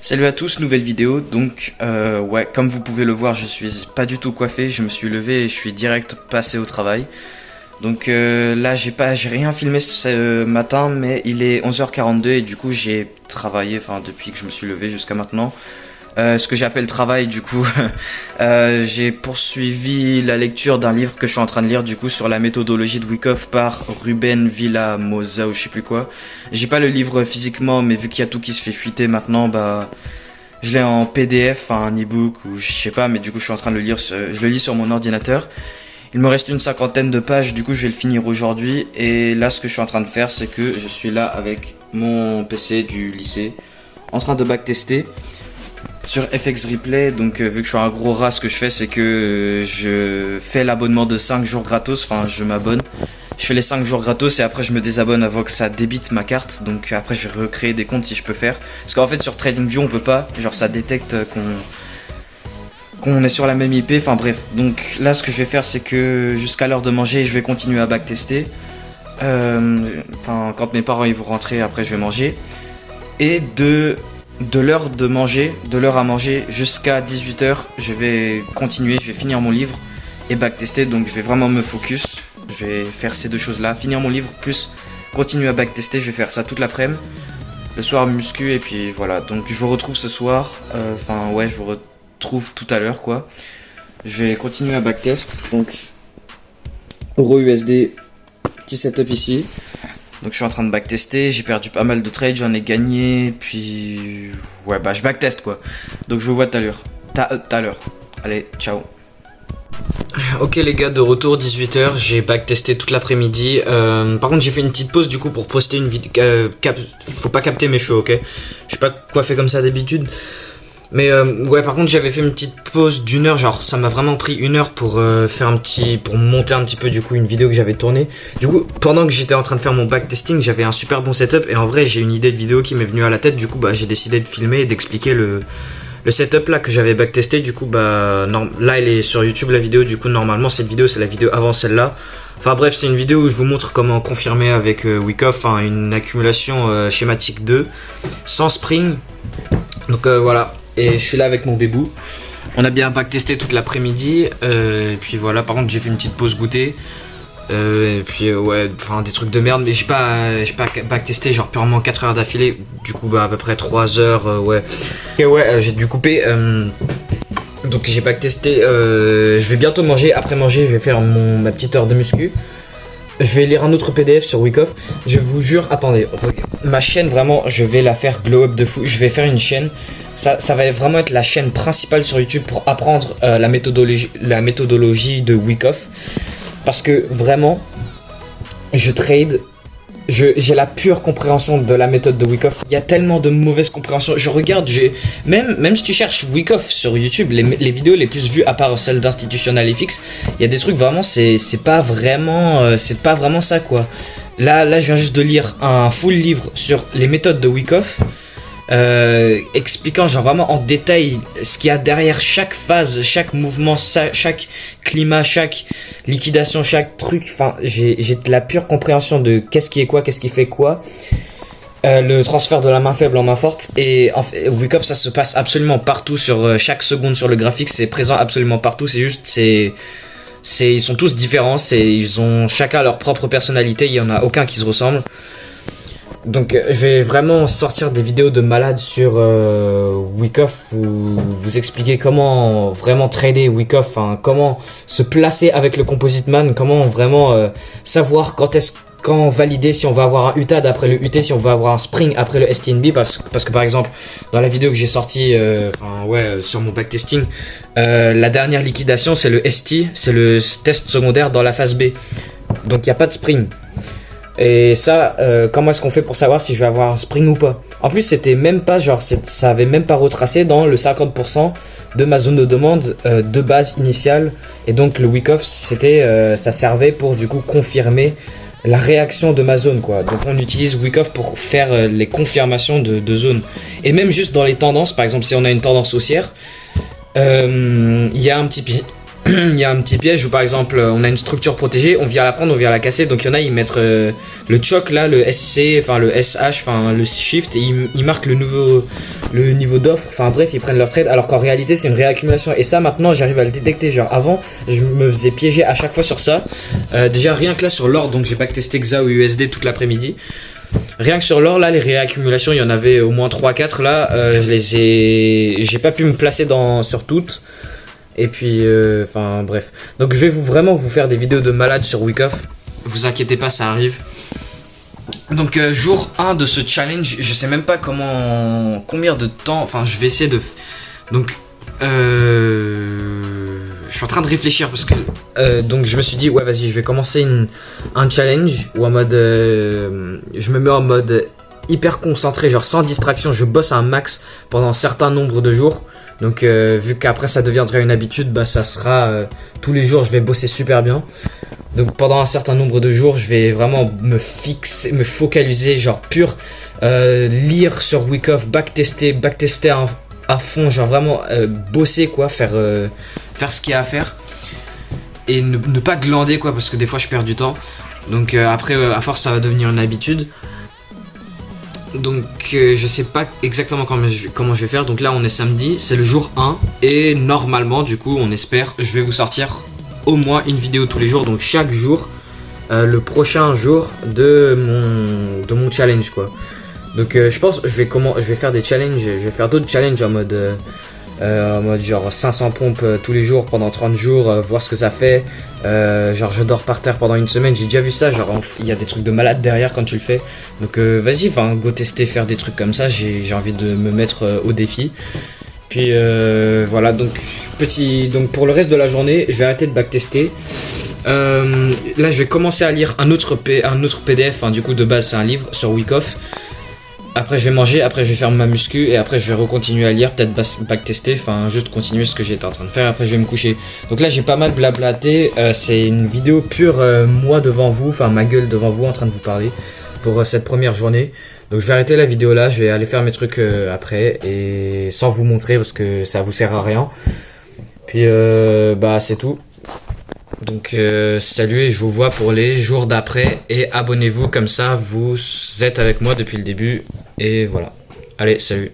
Salut à tous, nouvelle vidéo. Donc ouais, comme vous pouvez le voir, je suis pas du tout coiffé, je me suis levé et je suis direct passé au travail. Donc là j'ai rien filmé ce matin, mais il est 11h42 et du coup j'ai travaillé depuis que je me suis levé jusqu'à maintenant. Ce que j'appelle travail, du coup j'ai poursuivi la lecture d'un livre que je suis en train de lire du coup sur la méthodologie de Wyckoff par Ruben Villamosa ou je sais plus quoi. J'ai pas le livre physiquement, mais vu qu'il y a tout qui se fait fuiter maintenant, bah je l'ai en PDF, un e-book ou je sais pas, mais du coup je suis en train de le lire, je le lis sur mon ordinateur. Il me reste une cinquantaine de pages, du coup je vais le finir aujourd'hui. Et là ce que je suis en train de faire, c'est que je suis là avec mon PC du lycée en train de backtester sur FX Replay. Donc vu que je suis un gros rat, ce que je fais c'est que je fais l'abonnement de 5 jours gratos, enfin je m'abonne. Je fais les 5 jours gratos et après je me désabonne avant que ça débite ma carte. Donc après je vais recréer des comptes si je peux faire. Parce qu'en fait sur TradingView on peut pas, genre ça détecte qu'on est sur la même IP, enfin bref. Donc là ce que je vais faire c'est que jusqu'à l'heure de manger je vais continuer à backtester. Quand mes parents ils vont rentrer, après je vais manger. Et de l'heure de manger, de l'heure à manger jusqu'à 18h, je vais continuer, je vais finir mon livre et backtester. Donc je vais vraiment me focus, je vais faire ces deux choses là, finir mon livre plus continuer à backtester. Je vais faire ça toute l'après-midi, le soir muscu et puis voilà. Donc je vous retrouve ce soir, je vous retrouve tout à l'heure quoi. Je vais continuer à backtest, donc EURUSD, petit setup ici. Donc je suis en train de backtester, j'ai perdu pas mal de trades, j'en ai gagné, puis ouais bah je backteste quoi. Donc je vous vois tout à l'heure. Allez, ciao. Ok les gars, de retour 18h, j'ai backtesté toute l'après-midi. Par contre j'ai fait une petite pause du coup pour poster une vidéo. Faut pas capter mes cheveux, ok. Je suis pas coiffé comme ça d'habitude. Mais ouais, par contre j'avais fait une petite pause d'une heure, genre ça m'a vraiment pris une heure pour pour monter un petit peu du coup une vidéo que j'avais tournée. Du coup pendant que j'étais en train de faire mon backtesting, j'avais un super bon setup et en vrai j'ai une idée de vidéo qui m'est venue à la tête. Du coup bah j'ai décidé de filmer et d'expliquer le setup là que j'avais backtesté. Du coup bah non, là elle est sur YouTube la vidéo, du coup normalement cette vidéo c'est la vidéo avant celle-là. Enfin bref, c'est une vidéo où je vous montre comment confirmer avec Wyckoff une accumulation schématique 2 sans spring. Donc voilà. Et je suis là avec mon bébou. On a bien backtesté toute l'après-midi. Et puis voilà, par contre j'ai fait une petite pause goûter. Et puis ouais, des trucs de merde. Mais j'ai pas backtesté genre purement 4 heures d'affilée. Du coup bah à peu près 3 heures, ouais. Et ouais, j'ai dû couper. Donc j'ai backtesté. Je vais bientôt manger. Après manger, je vais faire ma petite heure de muscu. Je vais lire un autre PDF sur Wyckoff. Je vous jure, attendez, ma chaîne vraiment, je vais la faire glow up de fou. Je vais faire une chaîne. Ça va vraiment être la chaîne principale sur YouTube pour apprendre la méthodologie de Wyckoff. Parce que vraiment, je trade, j'ai la pure compréhension de la méthode de Wyckoff. Il y a tellement de mauvaise compréhension. Je regarde, même si tu cherches Wyckoff sur YouTube, les vidéos les plus vues à part celles d'Institutional FX, il y a des trucs vraiment, c'est pas vraiment ça quoi. Là, je viens juste de lire un full livre sur les méthodes de Wyckoff. Expliquant genre vraiment en détail ce qu'il y a derrière chaque phase, chaque mouvement, chaque climat, chaque liquidation, chaque truc. Enfin, j'ai de la pure compréhension de qu'est-ce qui est quoi, qu'est-ce qui fait quoi. Le transfert de la main faible en main forte. Et en fait, Wyckoff, ça se passe absolument partout sur chaque seconde sur le graphique. C'est présent absolument partout. C'est juste, ils sont tous différents. Ils ont chacun leur propre personnalité. Il y en a aucun qui se ressemble. Donc je vais vraiment sortir des vidéos de malade sur Wyckoff où vous expliquer comment vraiment trader Wyckoff, comment se placer avec le Composite Man, comment vraiment savoir quand valider si on va avoir un UTAD après le UT, si on va avoir un spring après le STNB, parce que par exemple dans la vidéo que j'ai sortie sur mon backtesting, la dernière liquidation c'est le ST, c'est le test secondaire dans la phase B, donc il n'y a pas de spring. Et ça, comment est-ce qu'on fait pour savoir si je vais avoir un spring ou pas? En plus, c'était même pas ça avait même pas retracé dans le 50% de ma zone de demande de base initiale. Et donc le Wyckoff, ça servait pour du coup confirmer la réaction de ma zone quoi. Donc on utilise Wyckoff pour faire les confirmations de zone. Et même juste dans les tendances, par exemple si on a une tendance haussière, il y a un petit il y a un petit piège où par exemple on a une structure protégée, on vient la prendre, on vient la casser, donc il y en a ils mettent le choc là, le SC, enfin le SH, enfin le shift, et ils marquent le niveau d'offre, enfin bref ils prennent leur trade, alors qu'en réalité c'est une réaccumulation, et ça maintenant j'arrive à le détecter. Genre avant je me faisais piéger à chaque fois sur ça, déjà rien que là sur l'or, donc j'ai backtesté XA ou USD toute l'après-midi. Rien que sur l'or là, les réaccumulations il y en avait au moins 3-4 là, j'ai pas pu me placer sur toutes. Et puis, enfin bref. Donc je vais vraiment vous faire des vidéos de malade sur Wyckoff. Vous inquiétez pas, ça arrive. Donc jour 1 de ce challenge, je sais même pas combien de temps, enfin je vais essayer de... Donc, je suis en train de réfléchir parce que... donc je me suis dit, ouais vas-y, je vais commencer un challenge ou en mode... je me mets en mode hyper concentré, genre sans distraction, je bosse un max pendant un certain nombre de jours. Donc vu qu'après ça deviendrait une habitude, bah ça sera tous les jours je vais bosser super bien. Donc pendant un certain nombre de jours je vais vraiment me focaliser genre pur, lire sur Wyckoff, backtester à fond, genre vraiment bosser quoi, faire ce qu'il y a à faire. Et ne pas glander quoi, parce que des fois je perds du temps. Donc après à force ça va devenir une habitude. Donc je sais pas exactement comment je vais faire. Donc là on est samedi, c'est le jour 1. Et normalement du coup on espère, je vais vous sortir au moins une vidéo tous les jours. Donc chaque jour, le prochain jour de mon challenge quoi. Donc je pense je vais faire des challenges. Je vais faire d'autres challenges en mode genre 500 pompes tous les jours pendant 30 jours, voir ce que ça fait. Genre je dors par terre pendant une semaine, j'ai déjà vu ça, genre il y a des trucs de malade derrière quand tu le fais. Donc vas-y, enfin go tester, faire des trucs comme ça, j'ai envie de me mettre au défi. Puis voilà, donc pour le reste de la journée, je vais arrêter de backtester. Là je vais commencer à lire un autre PDF, hein, du coup de base c'est un livre sur Wyckoff. Après je vais manger, après je vais faire ma muscu et après je vais recontinuer à lire, peut-être backtester, enfin juste continuer ce que j'étais en train de faire, après je vais me coucher. Donc là j'ai pas mal blablaté, c'est une vidéo pure moi devant vous, enfin ma gueule devant vous en train de vous parler pour cette première journée. Donc je vais arrêter la vidéo là, je vais aller faire mes trucs après et sans vous montrer parce que ça vous sert à rien. Puis bah c'est tout. Donc salut et je vous vois pour les jours d'après et abonnez-vous comme ça vous êtes avec moi depuis le début et voilà. Allez salut.